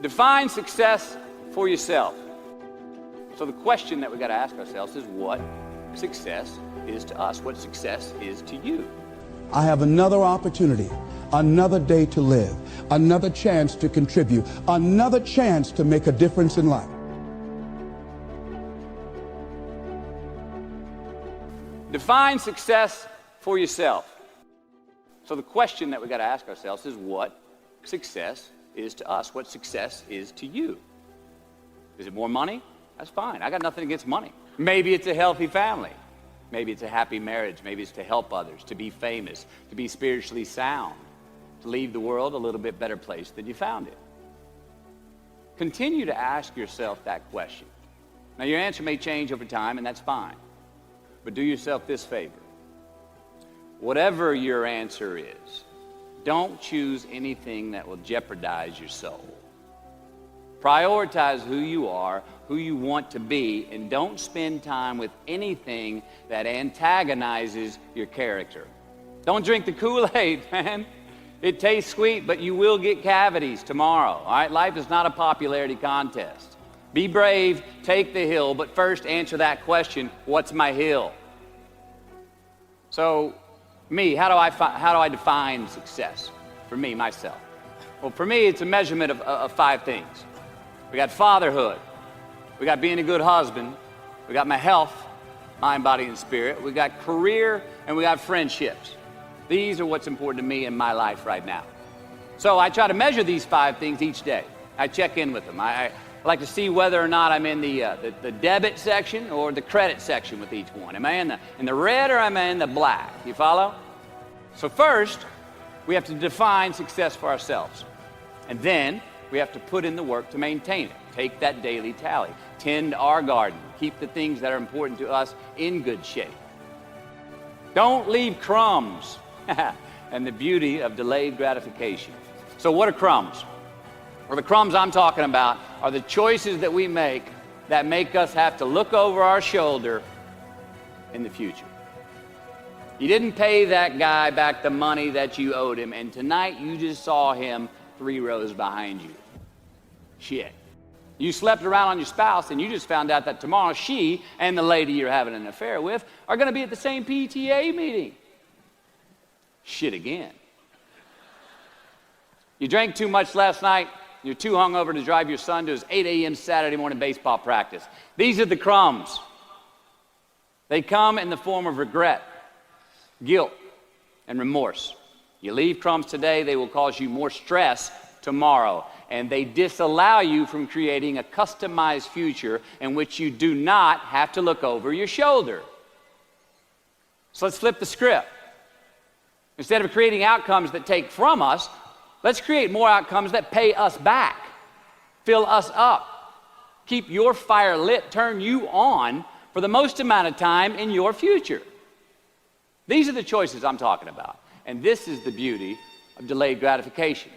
Define success for yourself. So the question that we got to ask ourselves is what success is to us, what success is to you. I have another opportunity, another day to live, another chance to contribute, another chance to make a difference in life. Define success for yourself. So the question that we got to ask ourselves is what success is to us, what success is to you. Is it more money? That's fine. I got nothing against money. Maybe it's a healthy family. Maybe it's a happy marriage. Maybe it's to help others, to be famous, to be spiritually sound, to leave the world a little bit better place than you found it. Continue to ask yourself that question. Now, your answer may change over time, and that's fine. But do yourself this favor. Whatever your answer is, don't choose anything that will jeopardize your soul. Prioritize who you are, who you want to be, and don't spend time with anything that antagonizes your character. Don't drink the Kool-Aid, man. It tastes sweet, but you will get cavities tomorrow, all right? Life is not a popularity contest. Be brave, take the hill, but first answer that question, what's my hill? So, how do I define success? For me, myself. Well, for me, it's a measurement of 5 things. We got fatherhood. We got being a good husband. We got my health, mind, body, and spirit. We got career, and we got friendships. These are what's important to me in my life right now. So I try to measure these 5 things each day. I check in with them. I like to see whether or not I'm in the debit section or the credit section with each one. Am I in the red or am I in the black? You follow? So first, we have to define success for ourselves. And then we have to put in the work to maintain it. Take that daily tally. Tend our garden. Keep the things that are important to us in good shape. Don't leave crumbs. And the beauty of delayed gratification. So what are crumbs? Well, the crumbs I'm talking about are the choices that we make that make us have to look over our shoulder in the future. You didn't pay that guy back the money that you owed him, and tonight you just saw him 3 rows behind you. Shit. You slept around on your spouse, and you just found out that tomorrow she and the lady you're having an affair with are going to be at the same PTA meeting. Shit again. You drank too much last night. You're too hungover to drive your son to his 8 a.m. Saturday morning baseball practice. These are the crumbs. They come in the form of regret, guilt, and remorse. You leave crumbs today, they will cause you more stress tomorrow. And they disallow you from creating a customized future in which you do not have to look over your shoulder. So let's flip the script. Instead of creating outcomes that take from us, let's create more outcomes that pay us back, fill us up, keep your fire lit, turn you on for the most amount of time in your future. These are the choices I'm talking about. And this is the beauty of delayed gratification.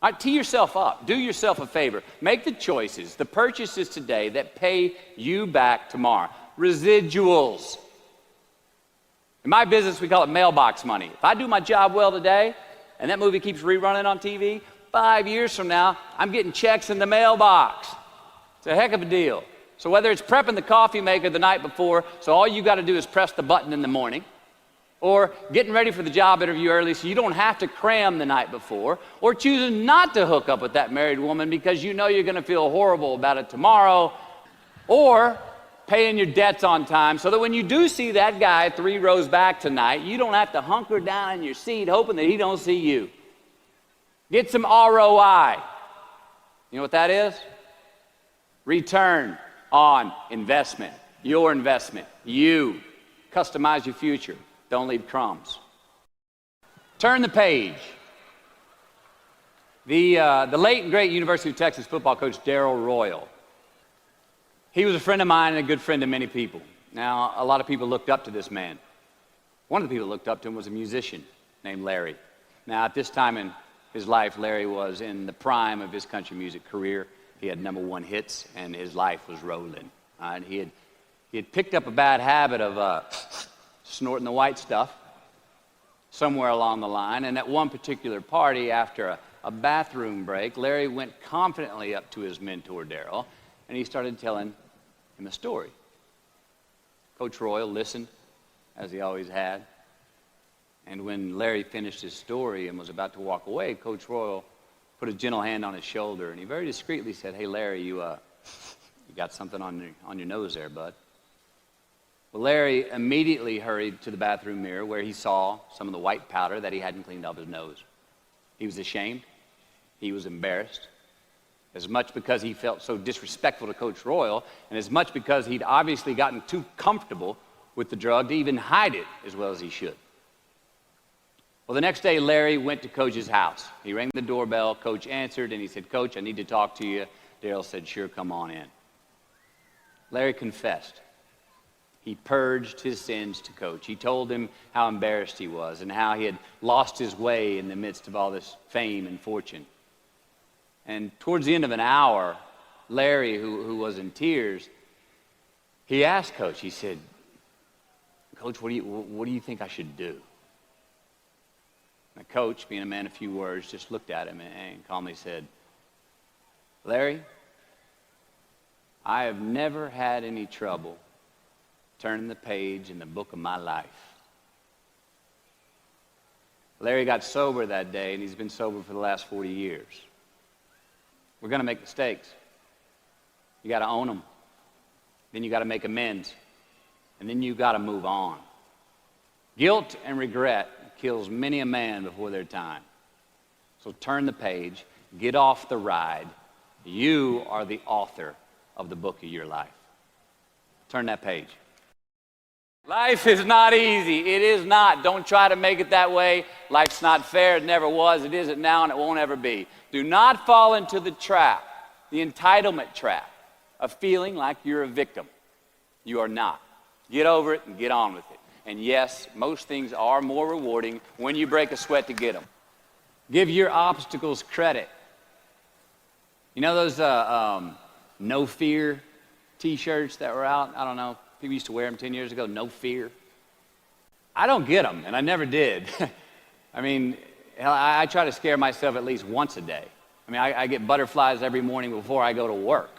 All right, tee yourself up. Do yourself a favor. Make the choices, the purchases today that pay you back tomorrow. Residuals. In my business, we call it mailbox money. If I do my job well today, and that movie keeps rerunning on TV, 5 years from now, I'm getting checks in the mailbox. It's a heck of a deal. So whether it's prepping the coffee maker the night before, so all you got to do is press the button in the morning, or getting ready for the job interview early so you don't have to cram the night before, or choosing not to hook up with that married woman because you know you're going to feel horrible about it tomorrow, or paying your debts on time so that when you do see that guy 3 rows back tonight, you don't have to hunker down in your seat hoping that he don't see you. Get some ROI. You know what that is? Return on investment. Your investment. You. Customize your future. Don't leave crumbs. Turn the page. The late and great University of Texas football coach Darrell Royal. He was a friend of mine and a good friend to many people. Now, a lot of people looked up to this man. One of the people that looked up to him was a musician named Larry. Now, at this time in his life, Larry was in the prime of his country music career. He had #1 hits, and his life was rolling. And he had picked up a bad habit of snorting the white stuff somewhere along the line. And at one particular party, after a bathroom break, Larry went confidently up to his mentor, Darryl, and he started telling him a story. Coach Royal listened, as he always had. And when Larry finished his story and was about to walk away, Coach Royal put a gentle hand on his shoulder, and he very discreetly said, "Hey, Larry, you got something on your nose there, bud." Well, Larry immediately hurried to the bathroom mirror where he saw some of the white powder that he hadn't cleaned off his nose. He was ashamed. He was embarrassed, as much because he felt so disrespectful to Coach Royal, and as much because he'd obviously gotten too comfortable with the drug to even hide it as well as he should. Well, the next day, Larry went to Coach's house. He rang the doorbell. Coach answered, and he said, "Coach, I need to talk to you." Darryl said, "Sure, come on in." Larry confessed. He purged his sins to Coach. He told him how embarrassed he was and how he had lost his way in the midst of all this fame and fortune. And towards the end of an hour, Larry, who was in tears, he asked Coach, he said, "Coach, what do you think I should do?" And Coach, being a man of few words, just looked at him and calmly said, "Larry, I have never had any trouble turning the page in the book of my life." Larry got sober that day, and he's been sober for the last 40 years. We're going to make mistakes. You got to own them. Then you got to make amends. And then you got to move on. Guilt and regret kills many a man before their time. So turn the page, get off the ride. You are the author of the book of your life. Turn that page. Life is not easy. It is not. Don't try to make it that way. Life's not fair. It never was. It isn't now, and it won't ever be. Do not fall into the trap, the entitlement trap, of feeling like you're a victim. You are not. Get over it and get on with it. And yes, most things are more rewarding when you break a sweat to get them. Give your obstacles credit. You know those no fear t-shirts that were out? I don't know. People used to wear them 10 years ago, no fear. I don't get them, and I never did. I mean, I try to scare myself at least once a day. I mean, I get butterflies every morning before I go to work.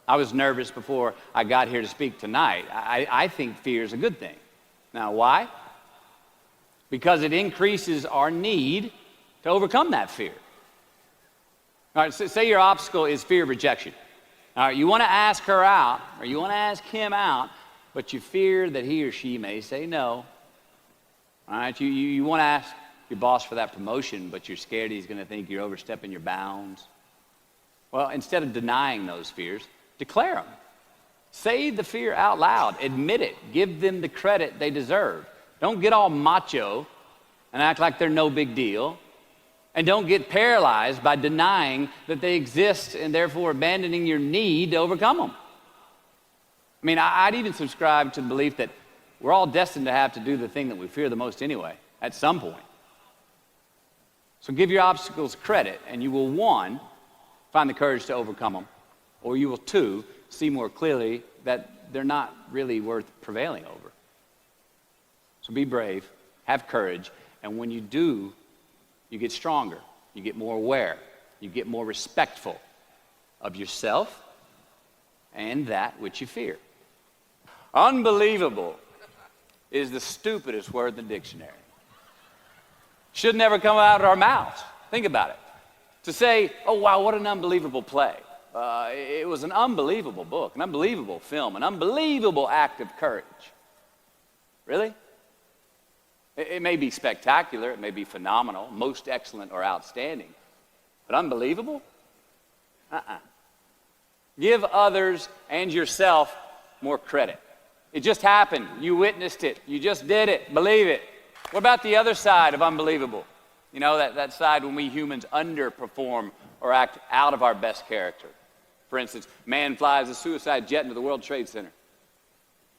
I was nervous before I got here to speak tonight. I think fear is a good thing. Now, why? Because it increases our need to overcome that fear. All right, so say your obstacle is fear of rejection. All right, you want to ask her out, or you want to ask him out, but you fear that he or she may say no. All right, you want to ask your boss for that promotion, but you're scared he's going to think you're overstepping your bounds. Well, instead of denying those fears, declare them. Say the fear out loud. Admit it. Give them the credit they deserve. Don't get all macho and act like they're no big deal. And don't get paralyzed by denying that they exist and therefore abandoning your need to overcome them. I mean, I'd even subscribe to the belief that we're all destined to have to do the thing that we fear the most anyway, at some point. So give your obstacles credit, and you will, one, find the courage to overcome them, or you will, two, see more clearly that they're not really worth prevailing over. So be brave, have courage, and when you do, you get stronger, you get more aware, you get more respectful of yourself and that which you fear. Unbelievable is the stupidest word in the dictionary. Should never come out of our mouths. Think about it. To say, "Oh, wow, what an unbelievable play. It was an unbelievable book, an unbelievable film, an unbelievable act of courage." Really? It may be spectacular, it may be phenomenal, most excellent or outstanding, but unbelievable? Give others and yourself more credit. It just happened. You witnessed it. You just did it. Believe it. What about the other side of unbelievable? You know, that side when we humans underperform or act out of our best character. For instance, man flies a suicide jet into the World Trade Center.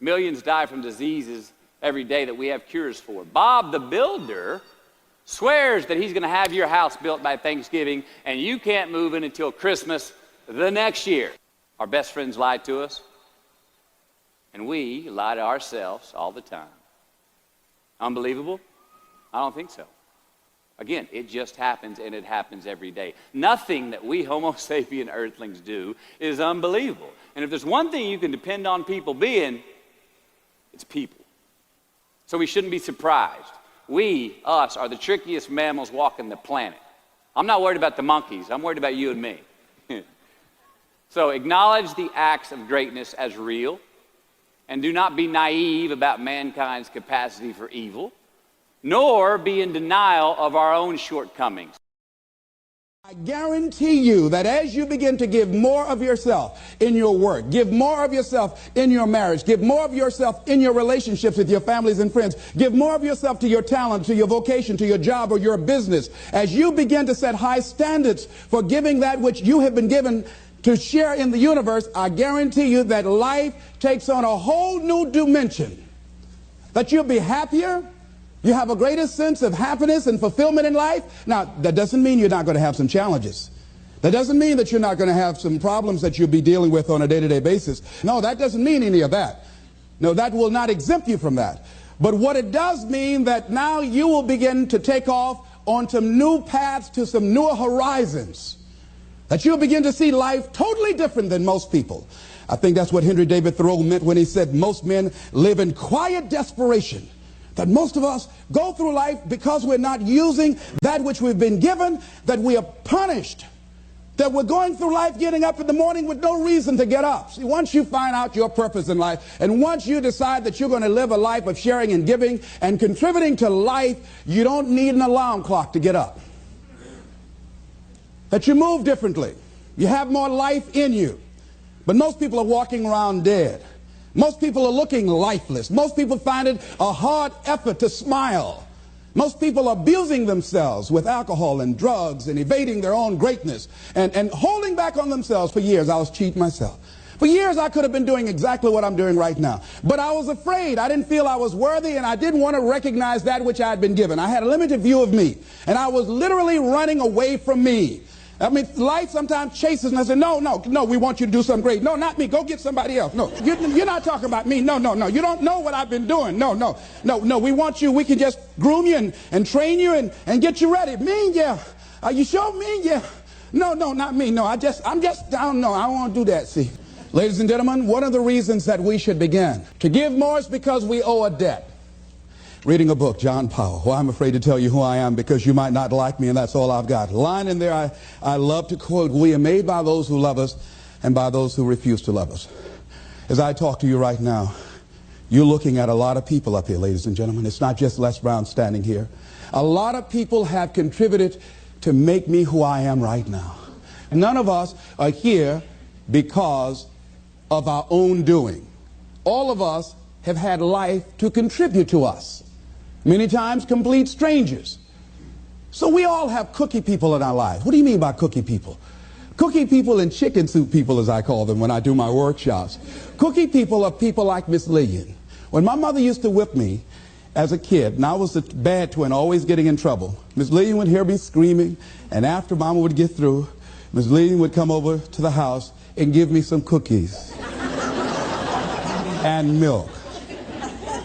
Millions die from diseases every day that we have cures for. Bob the Builder swears that he's going to have your house built by Thanksgiving, and you can't move in until Christmas the next year. Our best friends lie to us, and we lie to ourselves all the time. Unbelievable? I don't think so. Again, it just happens, and it happens every day. Nothing that we Homo sapien earthlings do is unbelievable. And if there's one thing you can depend on people being, it's people. So we shouldn't be surprised. We, us, are the trickiest mammals walking the planet. I'm not worried about the monkeys. I'm worried about you and me. So acknowledge the acts of greatness as real, and do not be naive about mankind's capacity for evil, nor be in denial of our own shortcomings. I guarantee you that as you begin to give more of yourself in your work, give more of yourself in your marriage, give more of yourself in your relationships with your families and friends, give more of yourself to your talent, to your vocation, to your job or your business, as you begin to set high standards for giving that which you have been given to share in the universe, I guarantee you that life takes on a whole new dimension, that you'll be happier. You have a greater sense of happiness and fulfillment in life. Now, that doesn't mean you're not going to have some challenges. That doesn't mean that you're not going to have some problems that you'll be dealing with on a day-to-day basis. No, that doesn't mean any of that. No, that will not exempt you from that. But what it does mean that now you will begin to take off on some new paths to some newer horizons. That you'll begin to see life totally different than most people. I think that's what Henry David Thoreau meant when he said most men live in quiet desperation. That most of us go through life because we're not using that which we've been given, that we are punished, that we're going through life getting up in the morning with no reason to get up. See, once you find out your purpose in life, and once you decide that you're going to live a life of sharing and giving and contributing to life, you don't need an alarm clock to get up. That you move differently. You have more life in you. But most people are walking around dead. Most people are looking lifeless. Most people find it a hard effort to smile. Most people are abusing themselves with alcohol and drugs and evading their own greatness and holding back on themselves. For years, I was cheating myself. For years, I could have been doing exactly what I'm doing right now. But I was afraid. I didn't feel I was worthy, and I didn't want to recognize that which I had been given. I had a limited view of me, and I was literally running away from me. I mean, life sometimes chases me. I say, no, we want you to do something great. No, not me. Go get somebody else. No, you're not talking about me. No. You don't know what I've been doing. No. We want you. We can just groom you and train you and get you ready. Me, yeah. Are you sure? Me, yeah. No, not me. No, I don't know. I don't want to do that, see. Ladies and gentlemen, one of the reasons that we should begin to give more is because we owe a debt. Reading a book, John Powell. Well, I'm afraid to tell you who I am because you might not like me, and that's all I've got. Line in there I love to quote, "We are made by those who love us and by those who refuse to love us." As I talk to you right now, you're looking at a lot of people up here, ladies and gentlemen. It's not just Les Brown standing here. A lot of people have contributed to make me who I am right now. None of us are here because of our own doing. All of us have had life to contribute to us. Many times complete strangers. So we all have cookie people in our lives. What do you mean by cookie people? Cookie people and chicken soup people, as I call them when I do my workshops. Cookie people are people like Miss Lillian. When my mother used to whip me as a kid, and I was the bad twin, always getting in trouble, Miss Lillian would hear me screaming, and after Mama would get through, Miss Lillian would come over to the house and give me some cookies and milk.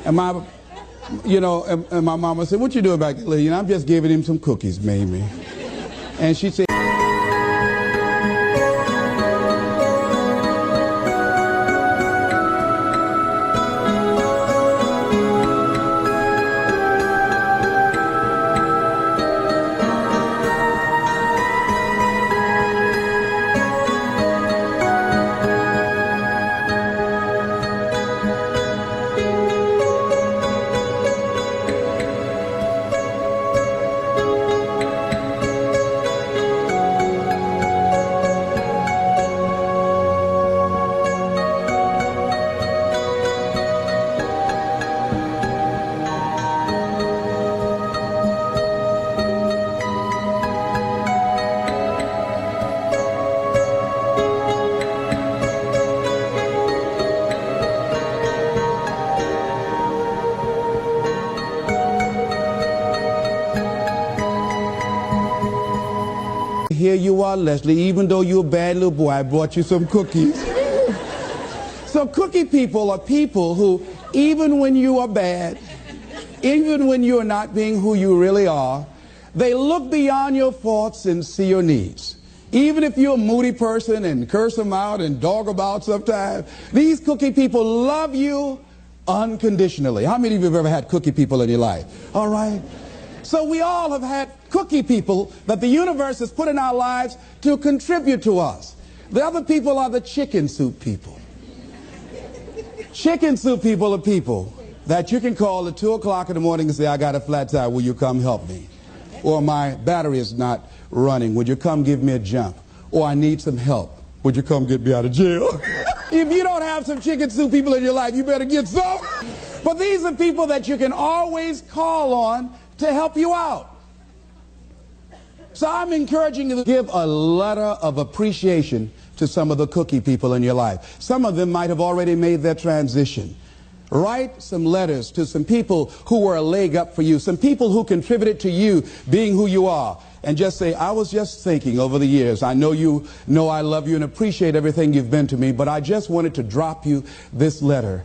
And my mama said, "What you doing back there, Lillian?" "I'm just giving him some cookies, Mamie." And she said, "Here you are, Leslie. Even though you're a bad little boy, I brought you some cookies." So cookie people are people who, even when you are bad, even when you are not being who you really are, They look beyond your faults and see your needs. Even if you're a moody person and curse them out and dog about sometimes, these cookie people love you unconditionally. How many of you have ever had cookie people in your life? All right. So we all have had cookie people that the universe has put in our lives to contribute to us. The other people are the chicken soup people. Chicken soup people are people that you can call at 2 o'clock in the morning and say, I got a flat tire, will you come help me? Or my battery is not running, would you come give me a jump? Or I need some help, would you come get me out of jail? If you don't have some chicken soup people in your life, you better get some. But these are people that you can always call on to help you out. So I'm encouraging you to give a letter of appreciation to some of the cookie people in your life. Some of them might have already made their transition. Write some letters to some people who were a leg up for you, some people who contributed to you being who you are. And just say, I was just thinking over the years, I know you know I love you and appreciate everything you've been to me, but I just wanted to drop you this letter.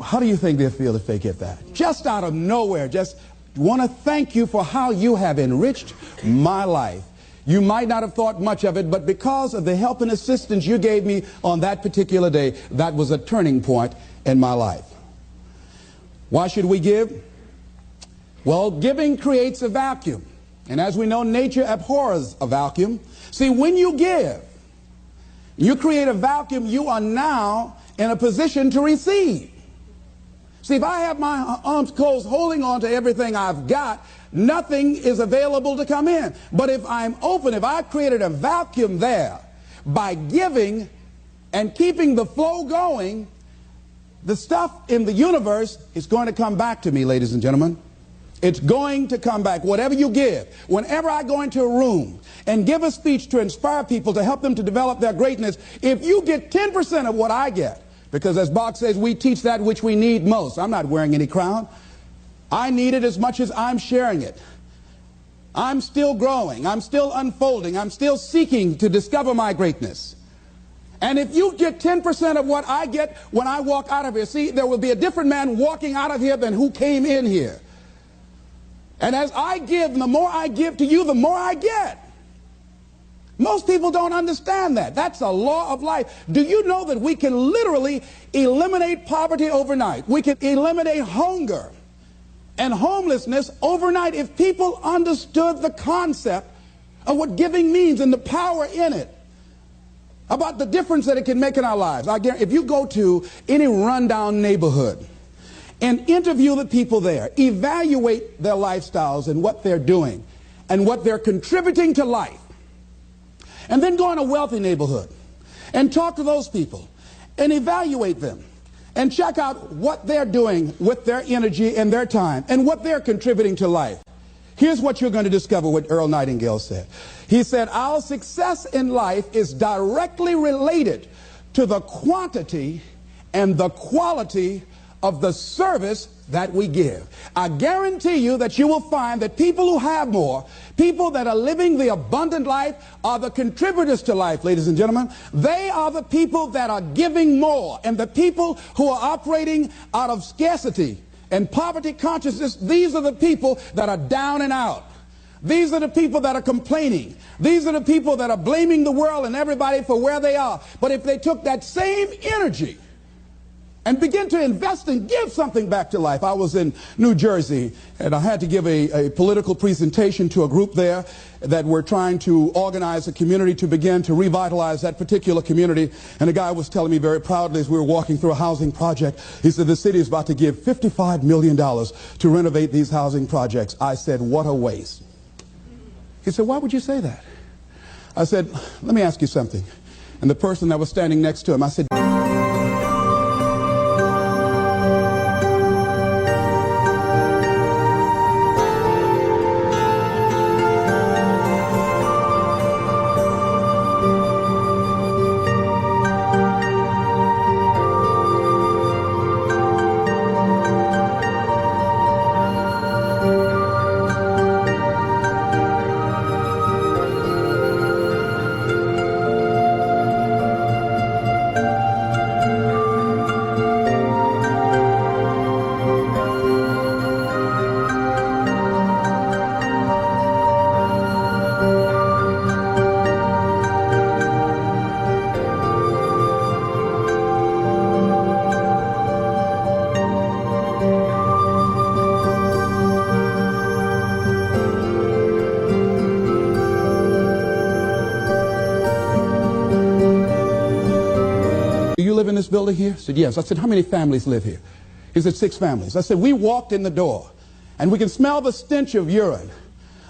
How do you think they'll feel if they get that? Just out of nowhere, just want to thank you for how you have enriched my life. You might not have thought much of it, but because of the help and assistance you gave me on that particular day, that was a turning point in my life. Why should we give? Well, giving creates a vacuum. And as we know, nature abhors a vacuum. See, when you give, you create a vacuum, you are now in a position to receive. See, if I have my arms closed holding on to everything I've got, nothing is available to come in. But if I'm open, if I created a vacuum there by giving and keeping the flow going, the stuff in the universe is going to come back to me, ladies and gentlemen. It's going to come back. Whatever you give, whenever I go into a room and give a speech to inspire people, to help them to develop their greatness, if you get 10% of what I get, because as Bach says, we teach that which we need most. I'm not wearing any crown. I need it as much as I'm sharing it. I'm still growing. I'm still unfolding. I'm still seeking to discover my greatness. And if you get 10% of what I get when I walk out of here, see, there will be a different man walking out of here than who came in here. And as I give, the more I give to you, the more I get. Most people don't understand that. That's a law of life. Do you know that we can literally eliminate poverty overnight? We can eliminate hunger and homelessness overnight if people understood the concept of what giving means and the power in it, about the difference that it can make in our lives. I guarantee, if you go to any rundown neighborhood and interview the people there, evaluate their lifestyles and what they're doing and what they're contributing to life, and then go in a wealthy neighborhood and talk to those people and evaluate them and check out what they're doing with their energy and their time and what they're contributing to life. Here's what you're going to discover, what Earl Nightingale said. He said, our success in life is directly related to the quantity and the quality of the service that we give. I guarantee you that you will find that people who have more, people that are living the abundant life, are the contributors to life, ladies and gentlemen. They are the people that are giving more. And the people who are operating out of scarcity and poverty consciousness, these are the people that are down and out. These are the people that are complaining. These are the people that are blaming the world and everybody for where they are. But if they took that same energy and begin to invest and give something back to life. I was in New Jersey, and I had to give a political presentation to a group there that were trying to organize a community to begin to revitalize that particular community. And a guy was telling me very proudly as we were walking through a housing project, he said, the city is about to give $55 million to renovate these housing projects. I said, what a waste. He said, why would you say that? I said, let me ask you something. And the person that was standing next to him, I said, this building here? He said, yes. I said, how many families live here? He said, 6 families. I said, we walked in the door and we can smell the stench of urine.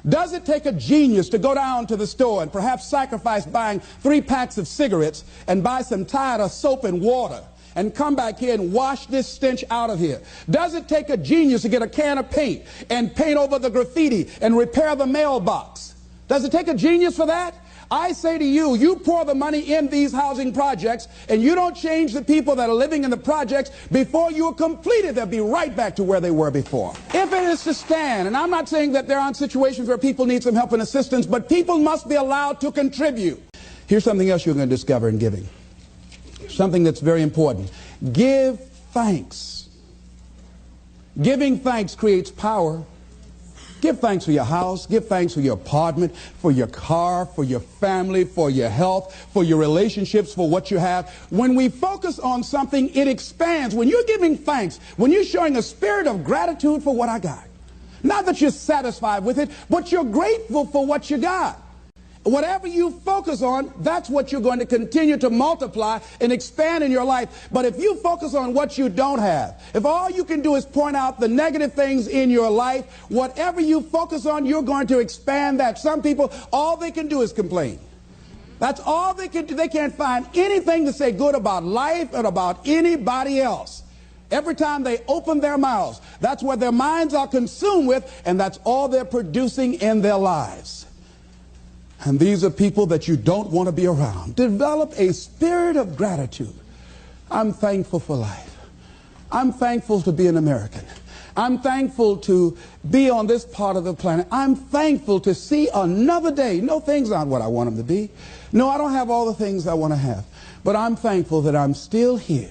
Does it take a genius to go down to the store and perhaps sacrifice buying 3 packs of cigarettes and buy some Tide soap and water and come back here and wash this stench out of here? Does it take a genius to get a can of paint and paint over the graffiti and repair the mailbox? Does it take a genius for that? I say to you, you pour the money in these housing projects and you don't change the people that are living in the projects, before you are completed, they'll be right back to where they were before. If it is to stand, and I'm not saying that there aren't situations where people need some help and assistance, but people must be allowed to contribute. Here's something else you're going to discover in giving. Something that's very important. Give thanks. Giving thanks creates power. Give thanks for your house. Give thanks for your apartment, for your car, for your family, for your health, for your relationships, for what you have. When we focus on something, it expands. When you're giving thanks, when you're showing a spirit of gratitude for what I got, not that you're satisfied with it, but you're grateful for what you got. Whatever you focus on, that's what you're going to continue to multiply and expand in your life. But if you focus on what you don't have, if all you can do is point out the negative things in your life, whatever you focus on, you're going to expand that. Some people, all they can do is complain. That's all they can do. They can't find anything to say good about life or about anybody else. Every time they open their mouths, that's what their minds are consumed with, and that's all they're producing in their lives. And these are people that you don't want to be around. Develop a spirit of gratitude. I'm thankful for life. I'm thankful to be an American. I'm thankful to be on this part of the planet. I'm thankful to see another day. No, things aren't what I want them to be. No, I don't have all the things I want to have. But I'm thankful that I'm still here.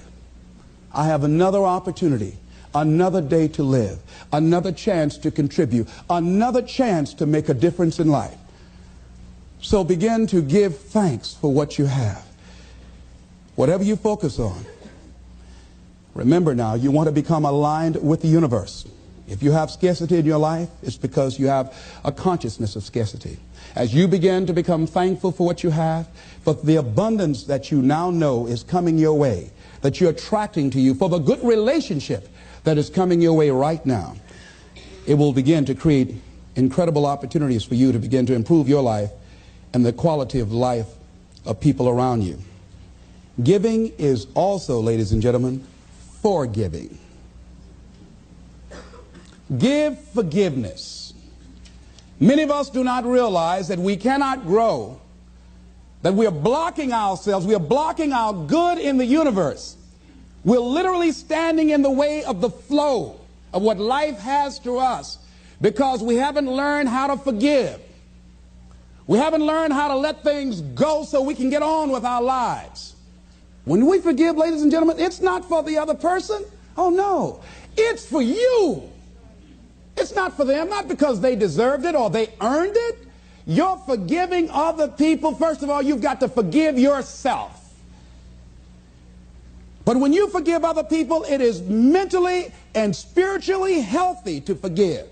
I have another opportunity, another day to live, another chance to contribute, another chance to make a difference in life. So begin to give thanks for what you have. Whatever you focus on, remember now, you want to become aligned with the universe. If you have scarcity in your life, it's because you have a consciousness of scarcity. As you begin to become thankful for what you have, for the abundance that you now know is coming your way, that you're attracting to you, for the good relationship that is coming your way right now, it will begin to create incredible opportunities for you to begin to improve your life and the quality of life of people around you. Giving is also, ladies and gentlemen, forgiving. Give forgiveness. Many of us do not realize that we cannot grow, that we are blocking ourselves, we are blocking our good in the universe. We're literally standing in the way of the flow of what life has to us because we haven't learned how to forgive. We haven't learned how to let things go so we can get on with our lives. When we forgive, ladies and gentlemen, it's not for the other person. Oh, no. It's for you. It's not for them, not because they deserved it or they earned it. You're forgiving other people. First of all, you've got to forgive yourself. But when you forgive other people, it is mentally and spiritually healthy to forgive.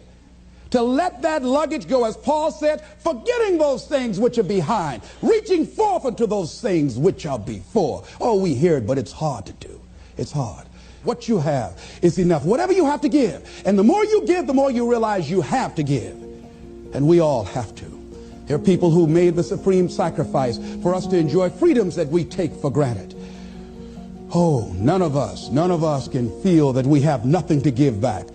To let that luggage go, as Paul said, forgetting those things which are behind, reaching forth unto those things which are before. Oh, we hear it, but it's hard to do. It's hard. What you have is enough. Whatever you have to give. And the more you give, the more you realize you have to give. And we all have to. There are people who made the supreme sacrifice for us to enjoy freedoms that we take for granted. Oh, none of us can feel that we have nothing to give back.